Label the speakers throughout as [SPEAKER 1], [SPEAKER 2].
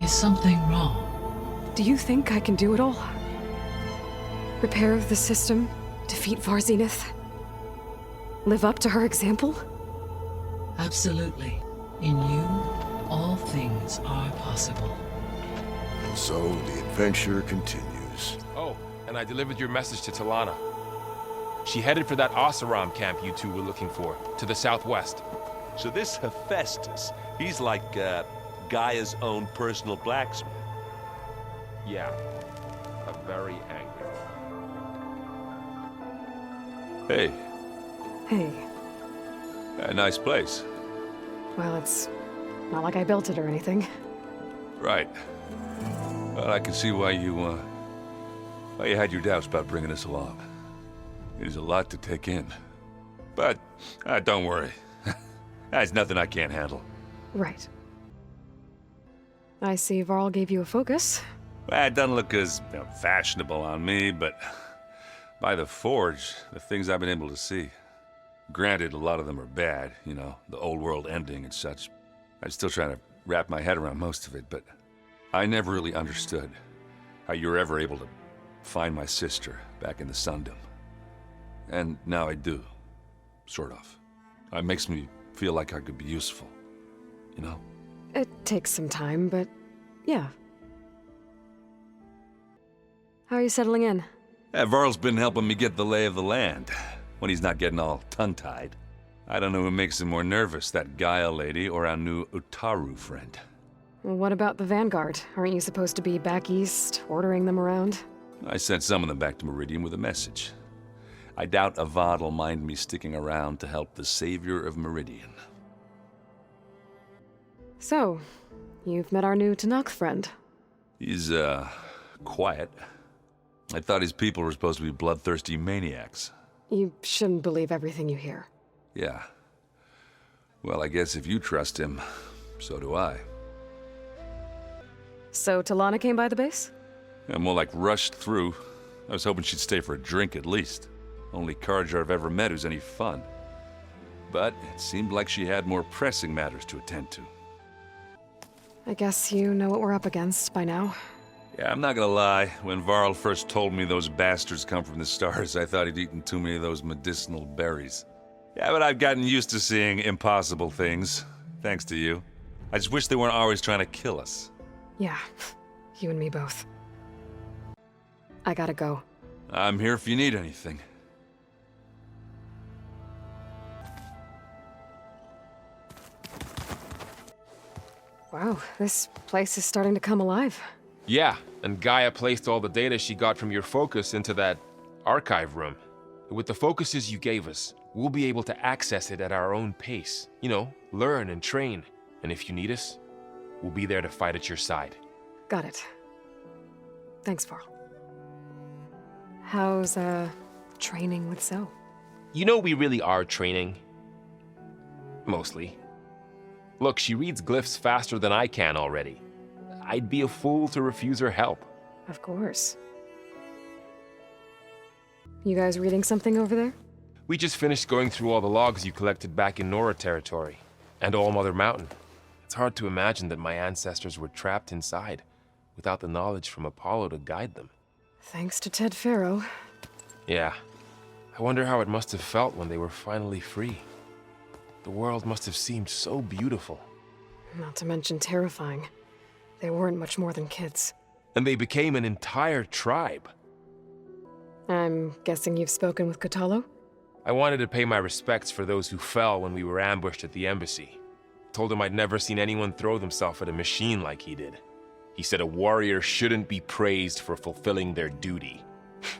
[SPEAKER 1] Is something wrong?
[SPEAKER 2] Do you think I can do it all? Repair the system, defeat Varzinith, live up to her example?
[SPEAKER 1] Absolutely. In you, all things are possible.
[SPEAKER 3] And so the adventure continues.
[SPEAKER 4] Oh, and I delivered your message to Talana. She headed for that Oseram camp you two were looking for, to the southwest.
[SPEAKER 5] So this Hephaestus, he's like, Gaia's own personal blacksmith.
[SPEAKER 4] Yeah, a very angry one.
[SPEAKER 5] Hey,
[SPEAKER 2] Hey,
[SPEAKER 5] a nice place.
[SPEAKER 2] well, it's not like I built it or anything.
[SPEAKER 5] Right. Well, I can see why you had your doubts about bringing us along. It is a lot to take in. But, don't worry. That's nothing I can't handle.
[SPEAKER 2] Right. I see Varl gave you a focus.
[SPEAKER 5] Well, it doesn't look as fashionable on me, but by the Forge, the things I've been able to see. Granted, a lot of them are bad, you know, the old world ending and such. I'm still trying to wrap my head around most of it, but I never really understood how you were ever able to find my sister back in the Sundom. And now I do, sort of. It makes me feel like I could be useful, you know?
[SPEAKER 2] It takes some time, but yeah. How are you settling in?
[SPEAKER 5] Varl's been helping me get the lay of the land, when he's not getting all tongue-tied. I don't know who makes him more nervous, that Gaia lady or our new Utaru friend.
[SPEAKER 2] Well, what about the Vanguard? Aren't you supposed to be back east, ordering them around?
[SPEAKER 5] I sent some of them back to Meridian with a message. I doubt Avad will mind me sticking around to help the savior of Meridian.
[SPEAKER 2] So, you've met our new Tanakh friend.
[SPEAKER 5] He's, quiet. I thought his people were supposed to be bloodthirsty maniacs.
[SPEAKER 2] You shouldn't believe everything you hear.
[SPEAKER 5] Yeah. Well, I guess if you trust him, so do I.
[SPEAKER 2] So, Talana came by the base?
[SPEAKER 5] I'm more like rushed through. I was hoping she'd stay for a drink at least. Only Carja I've ever met who's any fun. But it seemed like she had more pressing matters to attend to.
[SPEAKER 2] I guess you know what we're up against by now.
[SPEAKER 5] Yeah, I'm not gonna lie. When Varl first told me those bastards come from the stars, I thought he'd eaten too many of those medicinal berries. Yeah, but I've gotten used to seeing impossible things, thanks to you. I just wish they weren't always trying to kill us.
[SPEAKER 2] Yeah, you and me both. I gotta go.
[SPEAKER 5] I'm here if you need anything.
[SPEAKER 2] Wow, this place is starting to come alive.
[SPEAKER 4] Yeah, and Gaia placed all the data she got from your focus into that archive room. With the focuses you gave us, we'll be able to access it at our own pace. You know, learn and train. And if you need us, we'll be there to fight at your side.
[SPEAKER 2] Got it. Thanks, Varl. How's, training with Zoe?
[SPEAKER 4] You know we really are training. Mostly. Look, she reads glyphs faster than I can already. I'd be a fool to refuse her help.
[SPEAKER 2] Of course. You guys reading something over there?
[SPEAKER 4] We just finished going through all the logs you collected back in Nora territory, and All Mother Mountain. It's hard to imagine that my ancestors were trapped inside, without the knowledge from Apollo to guide them.
[SPEAKER 2] Thanks to Ted Faro.
[SPEAKER 4] Yeah. I wonder how it must have felt when they were finally free. The world must have seemed so beautiful.
[SPEAKER 2] Not to mention terrifying. They weren't much more than kids.
[SPEAKER 4] And they became an entire tribe.
[SPEAKER 2] I'm guessing you've spoken with Kotallo?
[SPEAKER 4] I wanted to pay my respects for those who fell when we were ambushed at the embassy. Told him I'd never seen anyone throw themselves at a machine like he did. He said a warrior shouldn't be praised for fulfilling their duty.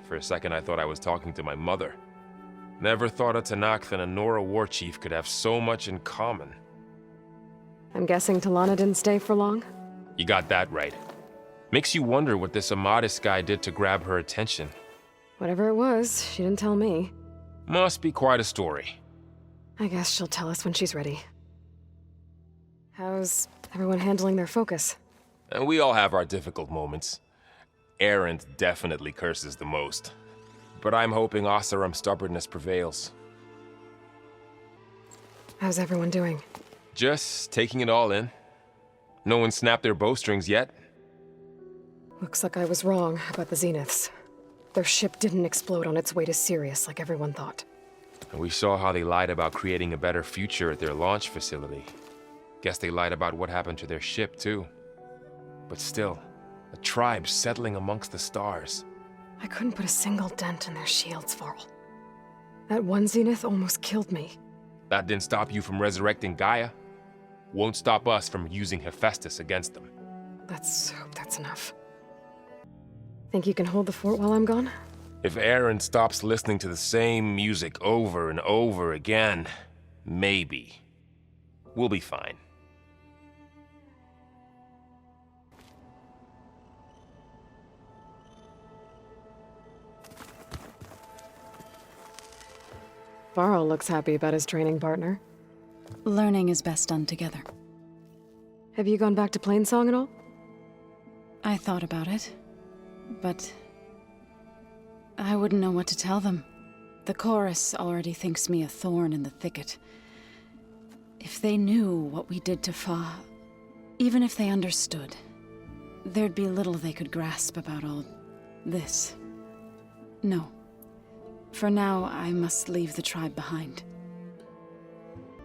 [SPEAKER 4] For a second I thought I was talking to my mother. Never thought a Tanakh and a Nora war chief could have so much in common.
[SPEAKER 2] I'm guessing Talana didn't stay for long?
[SPEAKER 4] You got that right. Makes you wonder what this Amadis guy did to grab her attention.
[SPEAKER 2] Whatever it was, she didn't tell me.
[SPEAKER 4] Must be quite a story.
[SPEAKER 2] I guess she'll tell us when she's ready. How's everyone handling their focus?
[SPEAKER 4] And we all have our difficult moments. Erend definitely curses the most. But I'm hoping Oseram's stubbornness prevails.
[SPEAKER 2] How's everyone doing?
[SPEAKER 4] Just taking it all in. No one snapped their bowstrings yet.
[SPEAKER 2] Looks like I was wrong about the Zeniths. Their ship didn't explode on its way to Sirius like everyone thought.
[SPEAKER 4] And we saw how they lied about creating a better future at their launch facility. Guess they lied about what happened to their ship, too. But still, a tribe settling amongst the stars.
[SPEAKER 2] I couldn't put a single dent in their shields, Varl. That one Zenith almost killed me.
[SPEAKER 4] That didn't stop you from resurrecting Gaia. Won't stop us from using Hephaestus against them.
[SPEAKER 2] Let's hope that's enough. Think you can hold the fort while I'm gone?
[SPEAKER 4] If Aaron stops listening to the same music over and over again, maybe. We'll be fine.
[SPEAKER 2] Varl looks happy about his training partner.
[SPEAKER 6] Learning is best done together.
[SPEAKER 2] Have you gone back to Plainsong at all?
[SPEAKER 6] I thought about it, but I wouldn't know what to tell them. The chorus already thinks me a thorn in the thicket. If they knew what we did to Fa, even if they understood, there'd be little they could grasp about all this. No. For now, I must leave the tribe behind.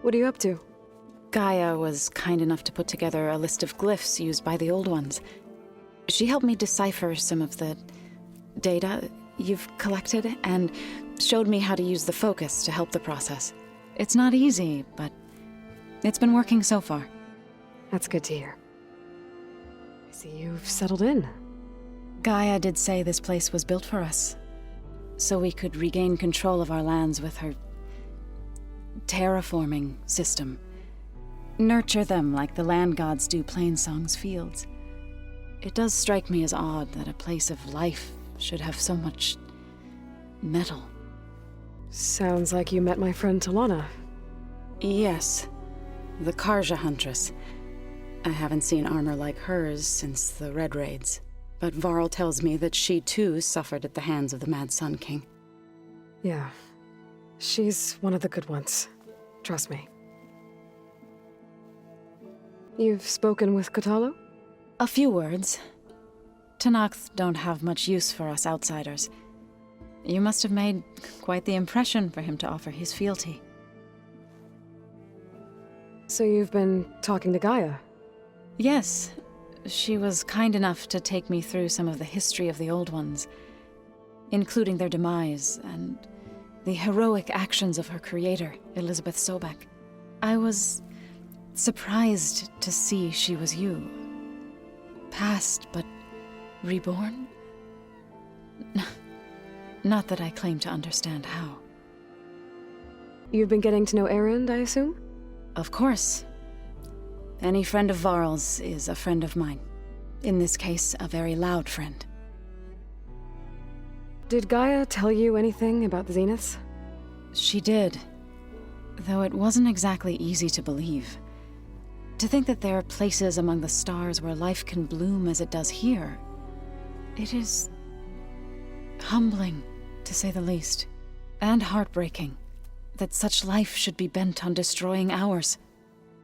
[SPEAKER 2] What are you up to?
[SPEAKER 6] Gaia was kind enough to put together a list of glyphs used by the Old Ones. She helped me decipher some of the data you've collected and showed me how to use the focus to help the process. It's not easy, but it's been working so far.
[SPEAKER 2] That's good to hear. I see you've settled in.
[SPEAKER 6] Gaia did say this place was built for us, so we could regain control of our lands with her terraforming system. Nurture them like the land gods do Plainsong's fields. It does strike me as odd that a place of life should have so much metal.
[SPEAKER 2] Sounds like you met my friend Talana.
[SPEAKER 6] Yes, the Karja Huntress. I haven't seen armor like hers since the Red Raids, but Varl tells me that she too suffered at the hands of the Mad Sun King.
[SPEAKER 2] Yeah. She's one of the good ones. Trust me. You've spoken with Kotallo?
[SPEAKER 6] A few words. Tenakth don't have much use for us outsiders. You must have made quite the impression for him to offer his fealty.
[SPEAKER 2] So you've been talking to Gaia?
[SPEAKER 6] Yes. She was kind enough to take me through some of the history of the Old Ones, including their demise and the heroic actions of her creator, Elizabeth Sobek. I was surprised to see she was you. Past, but reborn? Not that I claim to understand how.
[SPEAKER 2] You've been getting to know Erend, I assume?
[SPEAKER 6] Of course. Any friend of Varl's is a friend of mine. In this case, a very loud friend.
[SPEAKER 2] Did Gaia tell you anything about the Zeniths?
[SPEAKER 6] She did. Though it wasn't exactly easy to believe. To think that there are places among the stars where life can bloom as it does here. It is humbling, to say the least. And heartbreaking that such life should be bent on destroying ours.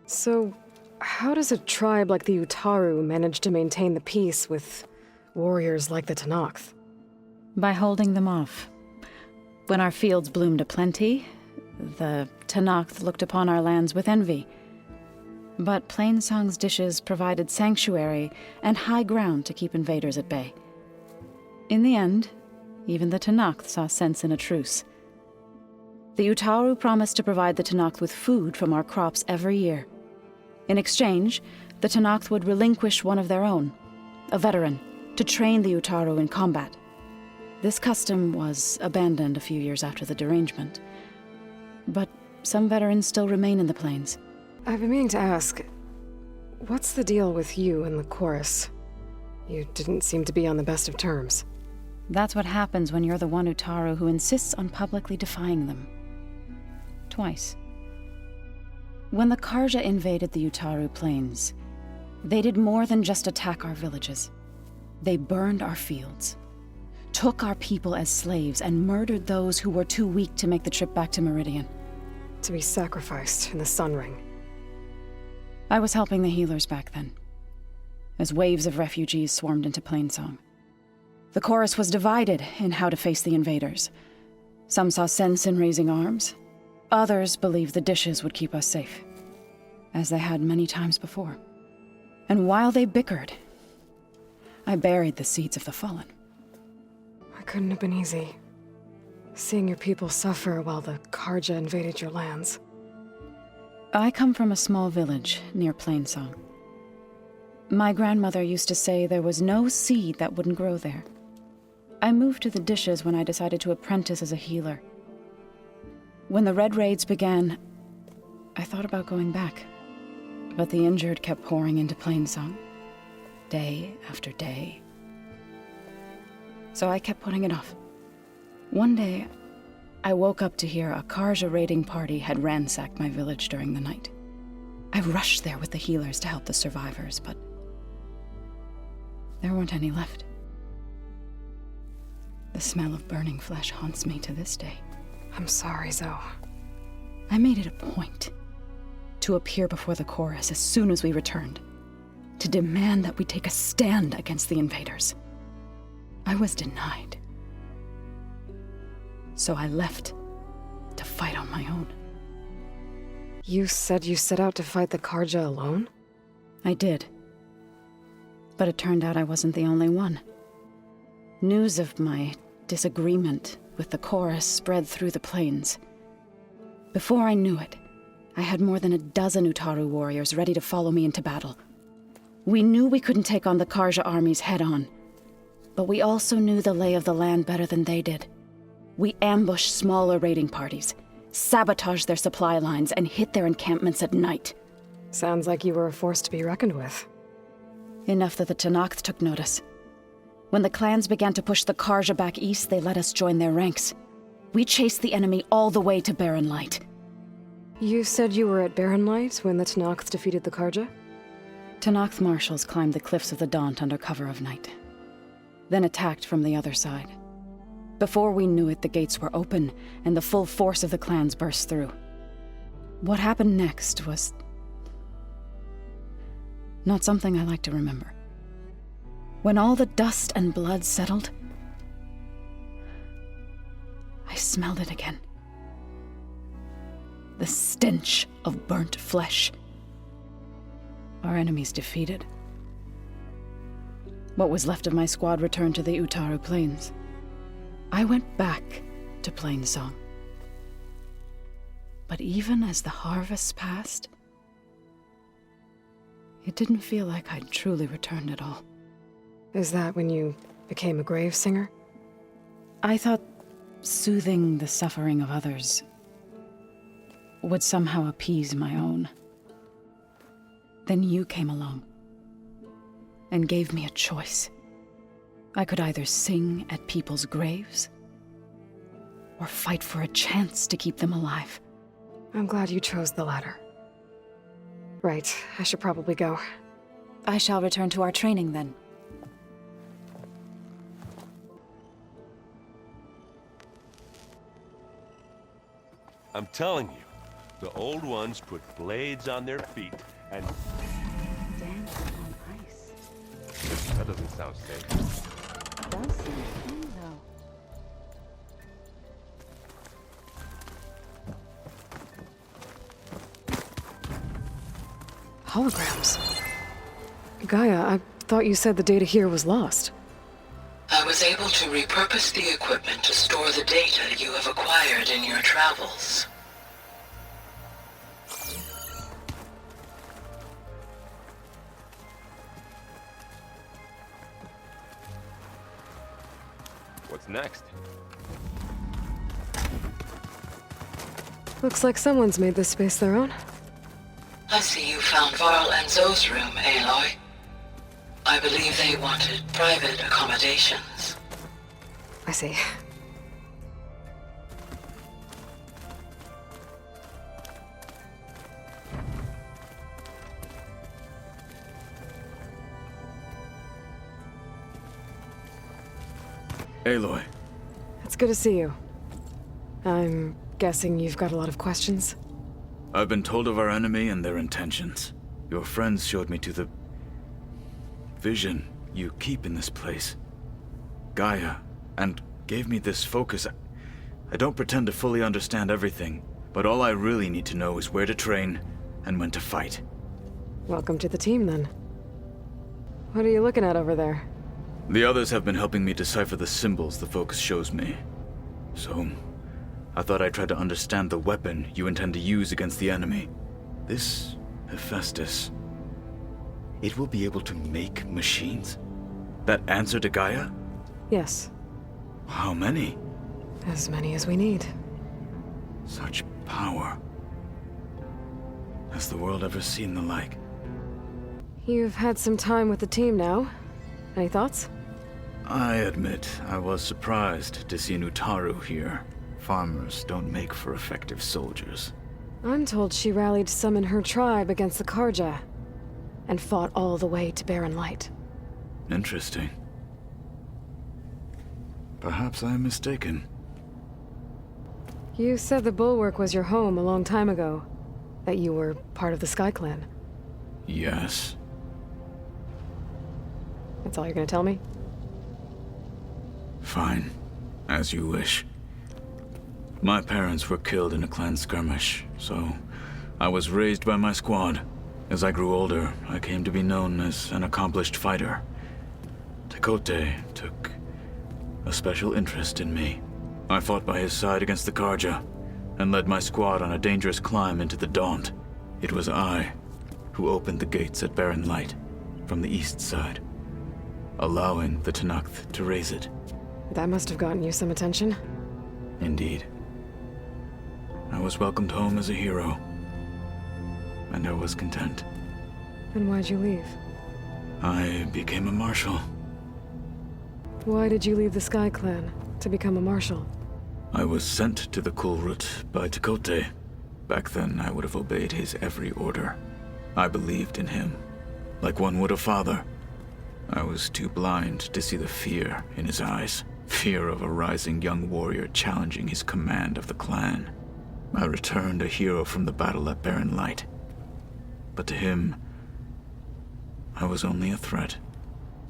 [SPEAKER 2] So, how does a tribe like the Utaru manage to maintain the peace with warriors like the Tenakth?
[SPEAKER 6] By holding them off. When our fields bloomed aplenty, the Tenakth looked upon our lands with envy. But Plainsong's dishes provided sanctuary and high ground to keep invaders at bay. In the end, even the Tenakth saw sense in a truce. The Utaru promised to provide the Tenakth with food from our crops every year. In exchange, the Tenakth would relinquish one of their own, a veteran, to train the Utaru in combat. This custom was abandoned a few years after the derangement. But some veterans still remain in the plains.
[SPEAKER 2] I've been meaning to ask, what's the deal with you and the chorus? You didn't seem to be on the best of terms.
[SPEAKER 6] That's what happens when you're the one Utaru who insists on publicly defying them. Twice. When the Karja invaded the Utaru plains, they did more than just attack our villages. They burned our fields, took our people as slaves, and murdered those who were too weak to make the trip back to Meridian.
[SPEAKER 2] To be sacrificed in the Sun Ring.
[SPEAKER 6] I was helping the healers back then. as waves of refugees swarmed into Plainsong. The chorus was divided in how to face the invaders. Some saw sense in raising arms. Others believed the dishes would keep us safe, as they had many times before. And while they bickered, I buried the seeds of the fallen.
[SPEAKER 2] It couldn't have been easy. Seeing your people suffer while the Karja invaded your lands.
[SPEAKER 6] I come from a small village near Plainsong. My grandmother used to say there was no seed that wouldn't grow there. I moved to the dishes when I decided to apprentice as a healer. When the Red Raids began, I thought about going back. But the injured kept pouring into Plainsong, day after day. So I kept putting it off. One day, I woke up to hear a Karja raiding party had ransacked my village during the night. I rushed there with the healers to help the survivors, but there weren't any left. The smell of burning flesh haunts me to this day.
[SPEAKER 2] I'm sorry, Zoe.
[SPEAKER 6] I made it a point to appear before the chorus as soon as we returned, to demand that we take a stand against the invaders. I was denied. So I left to fight on my own.
[SPEAKER 2] You said you set out to fight the Karja alone?
[SPEAKER 6] I did. But it turned out I wasn't the only one. News of my disagreement with the chorus spread through the plains. Before I knew it, I had more than a dozen Utaru warriors ready to follow me into battle. We knew we couldn't take on the Karja armies head-on, but we also knew the lay of the land better than they did. We ambushed smaller raiding parties, sabotaged their supply lines, and hit their encampments at night.
[SPEAKER 2] Sounds like you were a force to be reckoned with.
[SPEAKER 6] Enough that the Tenakth took notice. When the clans began to push the Karja back east, they let us join their ranks. We chased the enemy all the way to Barren Light.
[SPEAKER 2] You said you were at Barren Light when the Tenakth defeated the Karja?
[SPEAKER 6] Tenakth marshals climbed the cliffs of the Daunt under cover of night, then attacked from the other side. Before we knew it, the gates were open, and the full force of the clans burst through. What happened next was not something I like to remember. When all the dust and blood settled, I smelled it again. The stench of burnt flesh. Our enemies defeated. What was left of my squad returned to the Utaru Plains. I went back to Plainsong. But even as the harvest passed, it didn't feel like I'd truly returned at all.
[SPEAKER 2] Is that when you became a grave singer?
[SPEAKER 6] I thought soothing the suffering of others would somehow appease my own. Then you came along and gave me a choice. I could either sing at people's graves or fight for a chance to keep them alive.
[SPEAKER 2] I'm glad you chose the latter. Right, I should probably go.
[SPEAKER 6] I shall return to our training then.
[SPEAKER 7] I'm telling you, the old ones put blades on their feet and...
[SPEAKER 6] Dance on ice.
[SPEAKER 4] That doesn't sound safe.
[SPEAKER 6] Does seem fun, though.
[SPEAKER 2] Holograms. Gaia, I thought you said the data here was lost.
[SPEAKER 1] I was able to repurpose the equipment to store the data you have acquired in your travels.
[SPEAKER 4] What's next?
[SPEAKER 2] Looks like someone's made this space their own.
[SPEAKER 1] I see you found Varl and Zoe's room, Aloy. I believe they wanted private accommodations.
[SPEAKER 2] I see.
[SPEAKER 8] Aloy.
[SPEAKER 2] It's good to see you. I'm guessing you've got a lot of questions?
[SPEAKER 8] I've been told of our enemy and their intentions. Your friends showed me to the vision you keep in this place. Gaia, and gave me this focus. I don't pretend to fully understand everything, but all I really need to know is where to train and when to fight.
[SPEAKER 2] Welcome to the team, then. What are you looking at over there?
[SPEAKER 8] The others have been helping me decipher the symbols the focus shows me. So, I thought I'd try to understand the weapon you intend to use against the enemy. This Hephaestus. It will be able to make machines? That answer to Gaia?
[SPEAKER 2] Yes,
[SPEAKER 8] How many?
[SPEAKER 2] as many as we need.
[SPEAKER 8] Such power. Has the world ever seen the like?
[SPEAKER 2] You've had some time with the team now. Any thoughts?
[SPEAKER 8] I admit, I was surprised to see an Utaru here. Farmers don't make for effective soldiers.
[SPEAKER 2] I'm told she rallied some in her tribe against the Karja, and fought all the way to Barren Light.
[SPEAKER 8] Interesting. Perhaps I am mistaken.
[SPEAKER 2] You said the Bulwark was your home a long time ago. That you were part of the Sky Clan.
[SPEAKER 8] Yes.
[SPEAKER 2] That's all you're gonna tell me?
[SPEAKER 8] Fine. As you wish. My parents were killed in a clan skirmish, so I was raised by my squad. As I grew older, I came to be known as an accomplished fighter. Tekote took a special interest in me. I fought by his side against the Karja, and led my squad on a dangerous climb into the Daunt. It was I who opened the gates at Barren Light from the east side, allowing the Tenakth to raise it.
[SPEAKER 2] That must have gotten you some attention.
[SPEAKER 8] Indeed. I was welcomed home as a hero, and I was content.
[SPEAKER 2] Then why'd you leave?
[SPEAKER 8] I became a marshal.
[SPEAKER 2] Why did you leave the Sky Clan to become a marshal?
[SPEAKER 8] I was sent to the Kulrut by Tekote. Back then, I would have obeyed his every order. I believed in him, like one would a father. I was too blind to see the fear in his eyes. Fear of a rising young warrior challenging his command of the clan. I returned a hero from the battle at Barren Light. But to him, I was only a threat.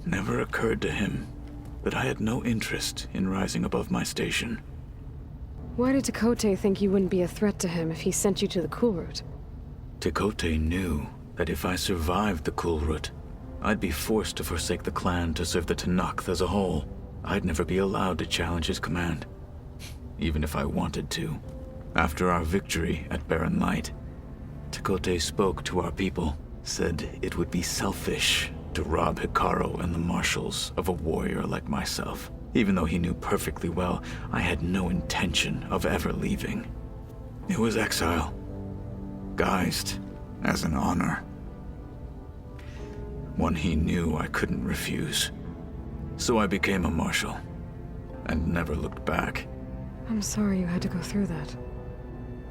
[SPEAKER 8] Never occurred to him that I had no interest in rising above my station.
[SPEAKER 2] Why did Tekote think you wouldn't be a threat to him if he sent you to the Kulrut?
[SPEAKER 8] Tekote knew that if I survived the Kulrut, I'd be forced to forsake the clan to serve the Tenakth as a whole. I'd never be allowed to challenge his command, even if I wanted to. After our victory at Barren Light, Tekote spoke to our people, said it would be selfish to rob Hikaru and the marshals of a warrior like myself, even though he knew perfectly well I had no intention of ever leaving. It was exile, guised as an honor. One he knew I couldn't refuse. So I became a marshal, and never looked back.
[SPEAKER 2] I'm sorry you had to go through that.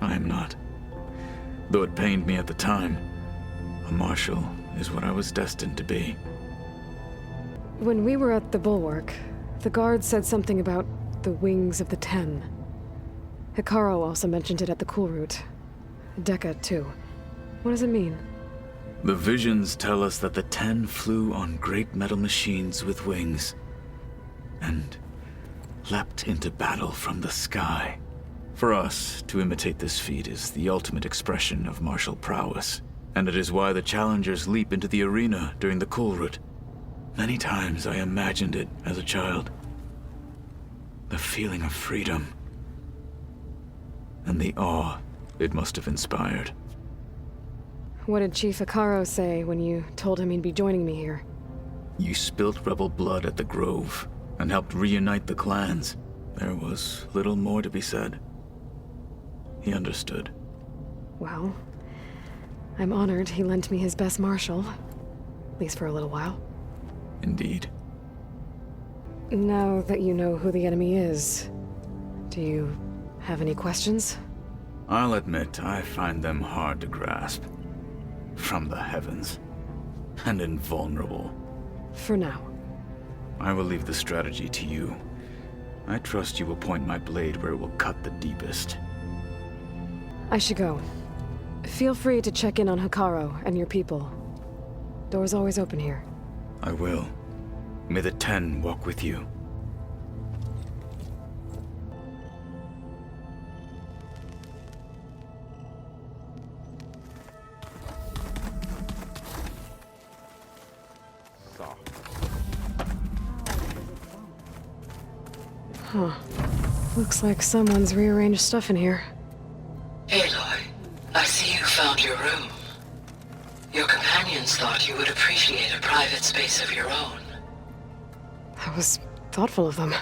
[SPEAKER 8] I am not. Though it pained me at the time, a marshal is what I was destined to be.
[SPEAKER 2] When we were at the Bulwark, the guard said something about the Wings of the Ten. Hikaru also mentioned it at the Kulrut. Dekka, too. What does it mean?
[SPEAKER 8] The visions tell us that the Ten flew on great metal machines with wings, and leapt into battle from the sky. For us, to imitate this feat is the ultimate expression of martial prowess, and it is why the challengers leap into the arena during the Kulrut. Many times I imagined it as a child. The feeling of freedom, and the awe it must have inspired.
[SPEAKER 2] What did Chief Hikaru say when you told him he'd be joining me here?
[SPEAKER 8] You spilt rebel blood at the Grove, and helped reunite the clans. There was little more to be said. He understood.
[SPEAKER 2] Well, I'm honored he lent me his best marshal. At least for a little while.
[SPEAKER 8] Indeed.
[SPEAKER 2] Now that you know who the enemy is, do you have any questions?
[SPEAKER 8] I'll admit, I find them hard to grasp. From the heavens. And invulnerable.
[SPEAKER 2] For now.
[SPEAKER 8] I will leave the strategy to you. I trust you will point my blade where it will cut the deepest.
[SPEAKER 2] I should go. Feel free to check in on Hikaru and your people. Door's always open here.
[SPEAKER 8] I will. May the Ten walk with you.
[SPEAKER 2] Huh. Looks like someone's rearranged stuff in here.
[SPEAKER 1] Aloy, I see you found your room. Your companions thought you would appreciate a private space of your own.
[SPEAKER 2] That was thoughtful of them.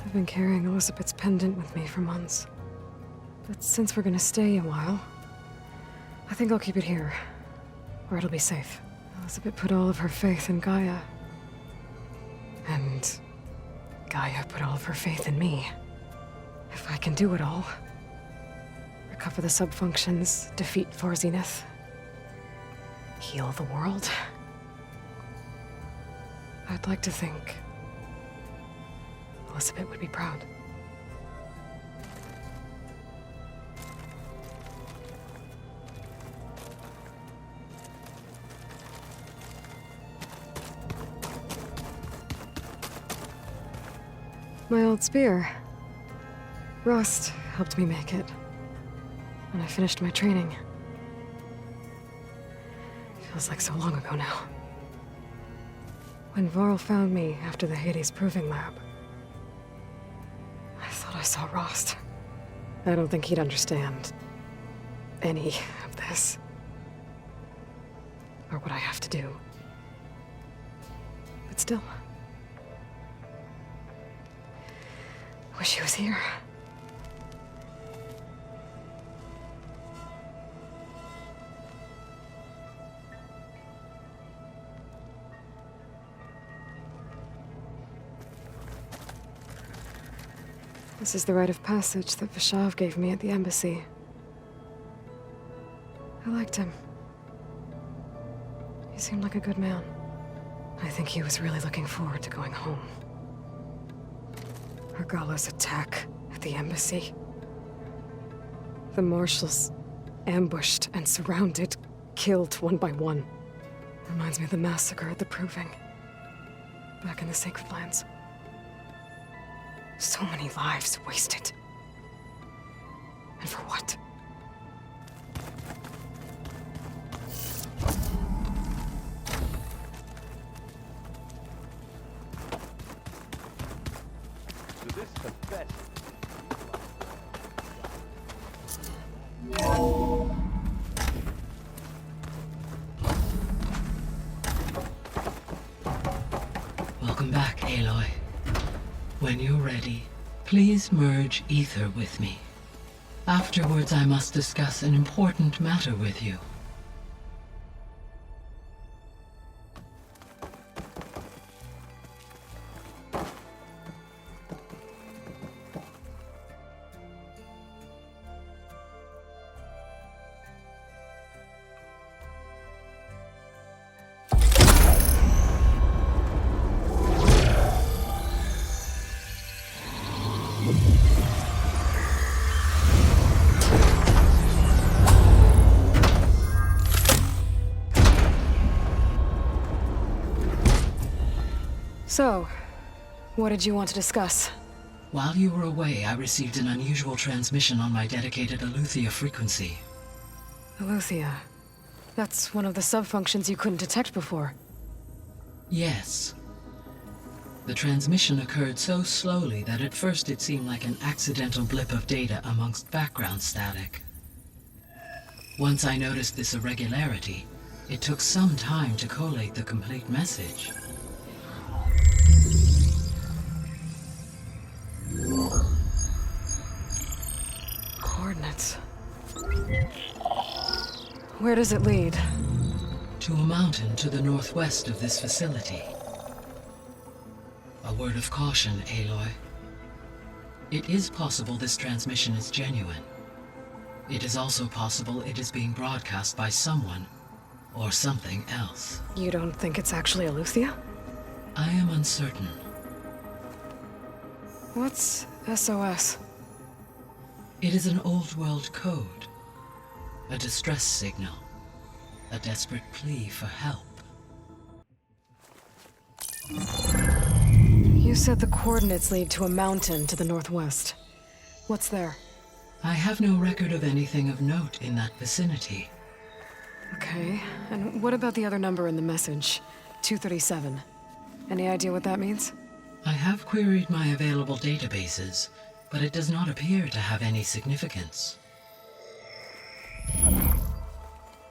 [SPEAKER 2] I've been carrying Elizabeth's pendant with me for months. But since we're gonna stay a while, I think I'll keep it here, where it'll be safe. Elizabeth put all of her faith in Gaia. And Gaia put all of her faith in me. If I can do it all, recover the sub-functions, defeat For Zenith, heal the world, I'd like to think Elizabeth would be proud. My old spear. Rost helped me make it when I finished my training. Feels like so long ago now. When Varl found me after the Hades Proving Lab, I thought I saw Rost. I don't think he'd understand any of this. Or what I have to do. But still. Wish he was here. This is the rite of passage that Vishav gave me at the embassy. I liked him. He seemed like a good man. I think he was really looking forward to going home. Argala's attack at the embassy. The marshals ambushed and surrounded, killed one by one. Reminds me of the massacre at the Proving. Back in the Sacred Lands. So many lives wasted. And for what?
[SPEAKER 7] So this confession.
[SPEAKER 1] Welcome back, Aloy. When you're ready, please merge ether with me. Afterwards, I must discuss an important matter with you.
[SPEAKER 2] So, what did you want to discuss?
[SPEAKER 1] While you were away, I received an unusual transmission on my dedicated Aletheia frequency.
[SPEAKER 2] Aletheia. That's one of the sub-functions you couldn't detect before.
[SPEAKER 1] Yes. The transmission occurred so slowly that at first it seemed like an accidental blip of data amongst background static. Once I noticed this irregularity, it took some time to collate the complete message.
[SPEAKER 2] Coordinates. Where does it lead?
[SPEAKER 1] To a mountain to the northwest of this facility. A word of caution, Aloy. It is possible this transmission is genuine. It is also possible it is being broadcast by someone or something else.
[SPEAKER 2] You don't think it's actually Aletheia?
[SPEAKER 1] I am uncertain.
[SPEAKER 2] What's SOS?
[SPEAKER 1] It is an old world code. A distress signal. a desperate plea for help.
[SPEAKER 2] You said the coordinates lead to a mountain to the northwest. What's there?
[SPEAKER 1] I have no record of anything of note in that vicinity.
[SPEAKER 2] Okay, and what about the other number in the message? 237. Any idea what that means?
[SPEAKER 1] I have queried my available databases, but it does not appear to have any significance.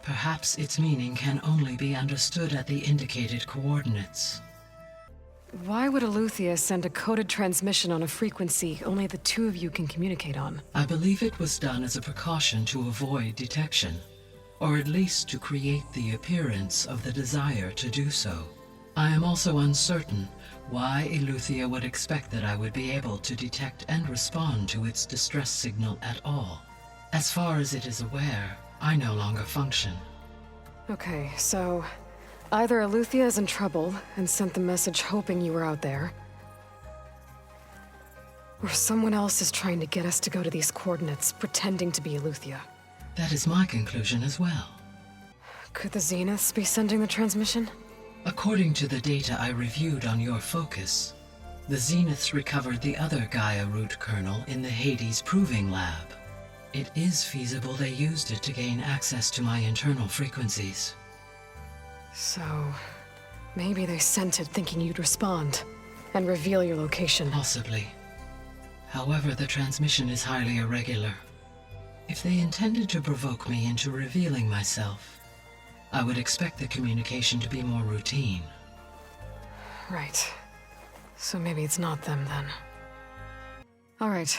[SPEAKER 1] Perhaps its meaning can only be understood at the indicated coordinates.
[SPEAKER 2] Why would Eleuthia send a coded transmission on a frequency only the two of you can communicate on?
[SPEAKER 1] I believe it was done as a precaution to avoid detection, or at least to create the appearance of the desire to do so. I am also uncertain why Eleuthia would expect that I would be able to detect and respond to its distress signal at all. As far as it is aware, I no longer function.
[SPEAKER 2] Okay, so either Eleuthia is in trouble and sent the message hoping you were out there, or someone else is trying to get us to go to these coordinates, pretending to be Eleuthia.
[SPEAKER 1] That is my conclusion as well.
[SPEAKER 2] Could the Zeniths be sending the transmission?
[SPEAKER 1] According to the data I reviewed on your focus, the Zeniths recovered the other Gaia root kernel in the Hades Proving Lab. It is feasible they used it to gain access to my internal frequencies.
[SPEAKER 2] So, maybe they sent it thinking you'd respond and reveal your location.
[SPEAKER 1] Possibly. However, the transmission is highly irregular. If they intended to provoke me into revealing myself, I would expect the communication to be more routine.
[SPEAKER 2] Right. So maybe it's not them then. All right.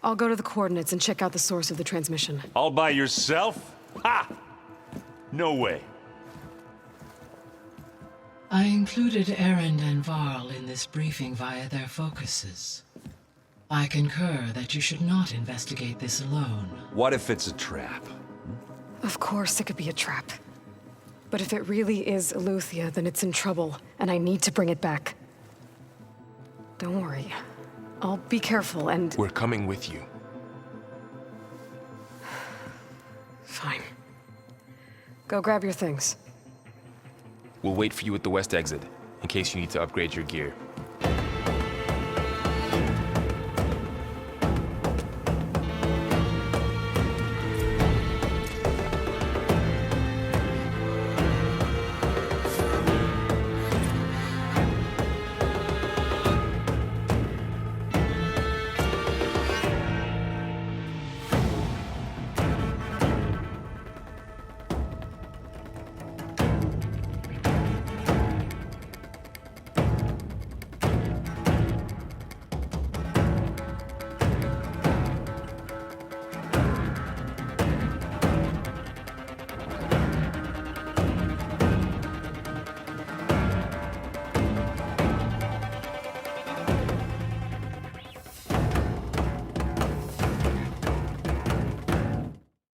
[SPEAKER 2] I'll go to the coordinates and check out the source of the transmission.
[SPEAKER 7] All by yourself? Ha! No way.
[SPEAKER 1] I included Erend and Varl in this briefing via their focuses. I concur that you should not investigate this alone.
[SPEAKER 7] What if it's a trap?
[SPEAKER 2] Of course it could be a trap. But if it really is Eleuthia, then it's in trouble, and I need to bring it back. Don't worry. I'll be careful and...
[SPEAKER 4] We're coming with you.
[SPEAKER 2] Fine. Go grab your things.
[SPEAKER 4] We'll wait for you at the west exit, in case you need to upgrade your gear.